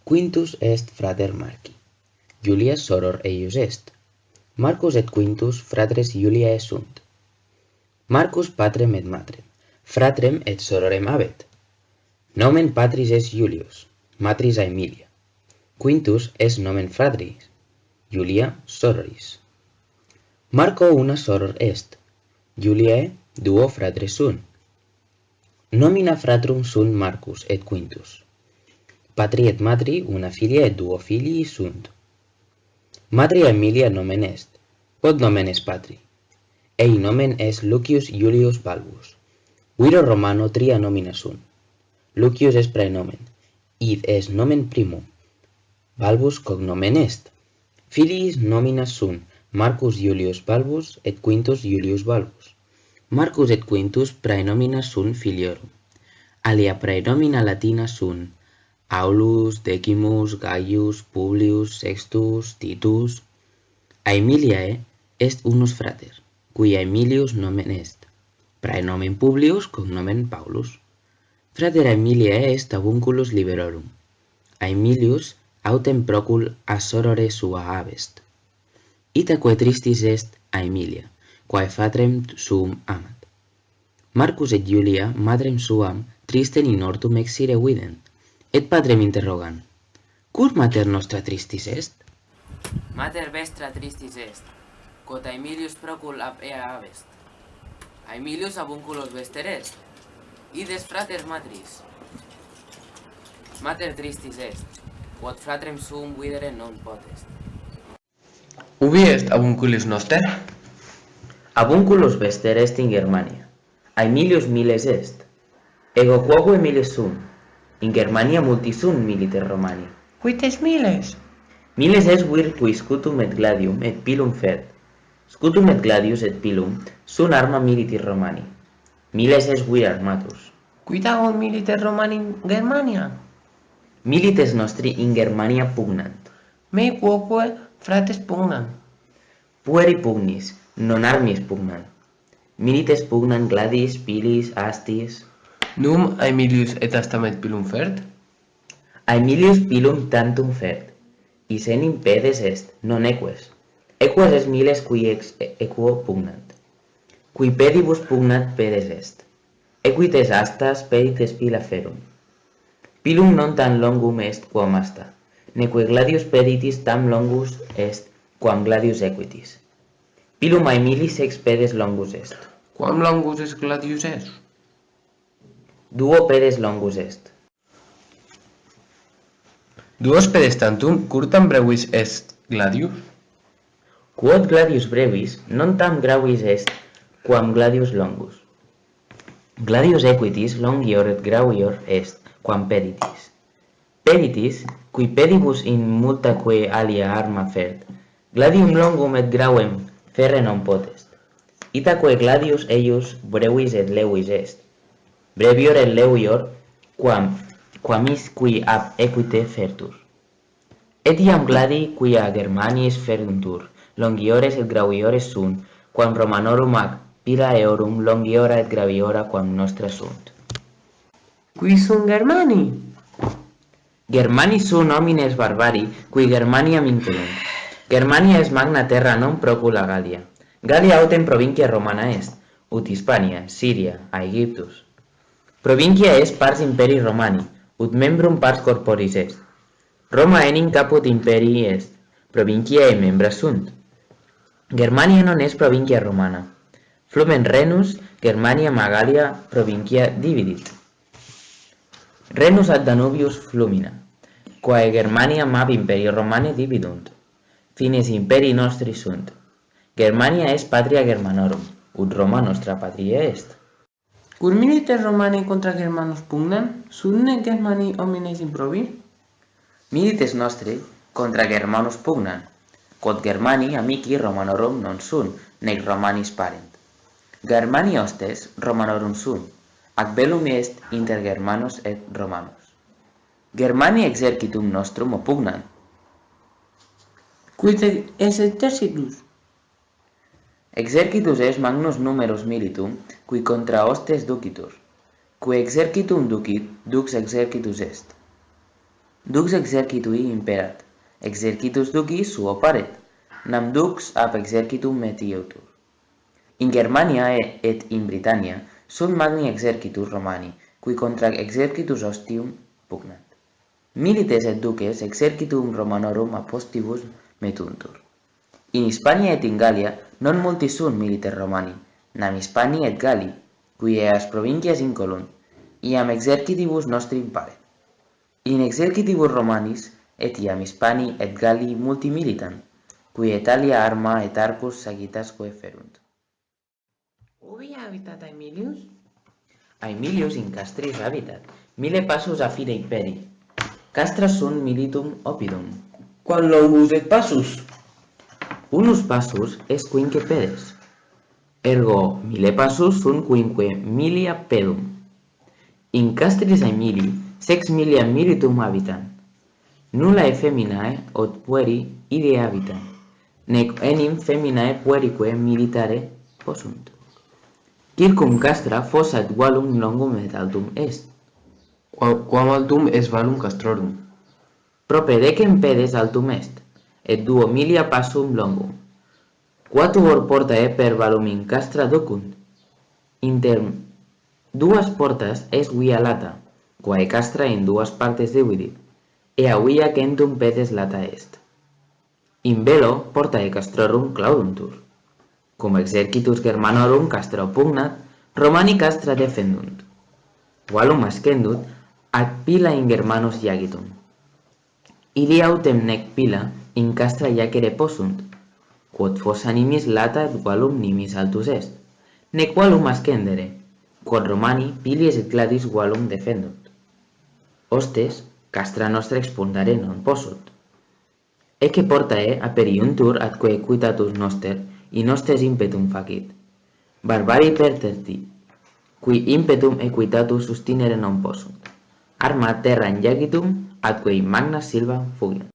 Quintus est frater Marci, Julia soror eius est. Marcus et Quintus fratres Juliae sunt. Marcus patrem et matrem, fratrem et sororem habet. Nomen patris est Julius, matris Aemilia. Quintus est nomen fratris, Julia sororis. Marco una soror est, Juliae duo fratres sunt. Nomina fratrum sunt Marcus et Quintus. Patri et matri una filia et duo filii sunt. Matri Aemilia nomen est, quod nomen est patri. Ei nomen est Lucius Iulius Balbus. Viro Romano tria nomina sunt. Lucius est praenomen, id est nomen primum. Balbus cognomen est. Filiis nomina sunt Marcus Iulius Balbus et Quintus Iulius Balbus. Marcus et Quintus praenomina sunt filiorum. Alia praenomina latina sunt Aulus, Decimus, Gaius, Publius, Sextus, Titus. Aemiliae est unus frater, qui Aemilius nomen est. Praenomen Publius cognomen Paulus. Frater Aemiliae est avunculus liberorum. Aemilius autem procul a sorore sua habest. Itaque tristis est Aemilia, quae fatrem suum amat. Marcus et Julia madrem suam tristen in hortum exire vident, et patrem interrogant: Cur mater nostra tristis est? Mater vestra tristis est, quod Aemilius procul ab ea habest. Aemilius avunculos vester est, id est frater matris. Mater tristis est, quod fratrem suum videre non potest. Ubi est avunculus noster? Avunculus vester est in Germania. Aemilius miles est. Ego quoque miles sum. In Germania multi sunt militer Romani. Quites miles? Miles est vir qui scutum et gladium et pilum fert. Scutum et gladius et pilum sunt arma militis Romani. Miles est vir armatus. Quitago militer Romani in Germania? Milites nostri in Germania pugnant. Me quoque frates pugnant. Pueri pugnis, non armis pugnant. Milites pugnant gladis, pilis, astis. Num Aemilius et astam et pilum fert? Aemilius pilum tantum fert. Is enim pedes est, non eques. Eques est miles qui ex equo pugnant. Qui pedibus pugnat pedes est. Equites astas pedites pila ferum. Pilum non tan longum est quam asta, neque gladius peditis tam longus est quam gladius equitis. Pilum Aemilis ex pedes longus est. Quam longus est gladius est? Duo pedes longus est. Duos pedes tantum curtam brevis est gladius? Quod gladius brevis non tam gravis est quam gladius longus. Gladius equitis longior et gravior est quam peditis. Peditis, qui pedibus in multaque alia arma fert, gladium longum et gravem ferre non potest. Itaque gladius eius brevis et levis est. Brevior et levior quamis qui ab equite fertur. Etiam gladi qui a Germanis feruntur, longiores et graviores sunt, quam Romanorum ac pila eorum longiora et graviora quam nostra sunt. Qui sunt Germani? Germani sunt homines barbari, qui Germaniam incelunt. Germania est magna terra non procula Gallia. Gallia autem provincia Romana est, ut Hispania, Syria, Aegyptus. Provincia est pars imperi Romani, ut membrum pars corporis est. Roma enim caput imperii est, provinciae membra sunt. Germania non est provincia Romana. Flumen Renus, Germania Magalia provincia dividit. Renus ad Danubius flumina, quae Germania ab imperii Romane dividunt. Fines imperii nostri sunt. Germania est patria Germanorum, ut Roma nostra patria est. Cur militer Romani contra Germanos pugnan? Sunt ne Germani homines improbi? Milites nostri contra Germanus pugnan, quod Germani amici Romanorum non sunt, nec Romanis parent. Germani hostes Romanorum sunt, ac bellum est inter Germanos et Romanos. Germani exercitum nostrum oppugnant. Quid est exercitus? Exercitus est magnus numerus militum, qui contra hostes ducitur. Qui exercitum ducit, dux exercitus est. Dux exercitui imperat, exercitus duci suo paret, nam dux ab exercitum metieutur. In Germania et in Britannia sunt magni exercitus Romani, qui contra exercitus ostium pugnant. Milites et duces exercitum Romanorum a postibus metuntur. In Hispania et in Gallia non multi sunt militer Romani, nam Hispani et Galli, qui eas provincias incolunt, iam exercitibus nostri impare. In exercitibus Romanis etiam Hispani et Galli multi militant, qui Italia arma et arcus sagitasque ferunt. Ubi habitat Aemilius? Aemilius in castris habitat, mille passus a fide imperi. Castra sunt militum oppidum. Quam longus et passus? Unus passus est quinque pedes. Ergo mille passus sunt quinque milia pedum. In castris Aemilii sex milia militum habitant. Nullae feminae aut pueri ide habitant, nec enim feminae puerique militare possunt. Circum castra fossa et vallum longum et altum est. Quam altum est vallum castrorum? Prope decem pedes altum est, et duo milia passum longum. Quatuor portae per vallum in castra docunt. Inter duas portas est via lata, quae castra in duas partes dividit, ea via centum pedes lata est. In velo portae castrorum clauduntur. Cum exercitus Germanorum castra pugnat, Romani castra defendunt. Vallum ascendut ad pila in Germanos iagitum. Ili autem nec pila in castra iacere possunt, quod fossa nimis lata et vallum nimis altus est, nec vallum ascendere, quod Romani pilis et gladis vallum defendunt. Hostes, castra nostra expundare non possut. Ecce portae aperiuntur atque equitatus noster in hostes impetum facit. Barbari perterti, qui impetum equitatus sustinere non possunt. Arma terra in iagitum atque in magna silva fugiunt.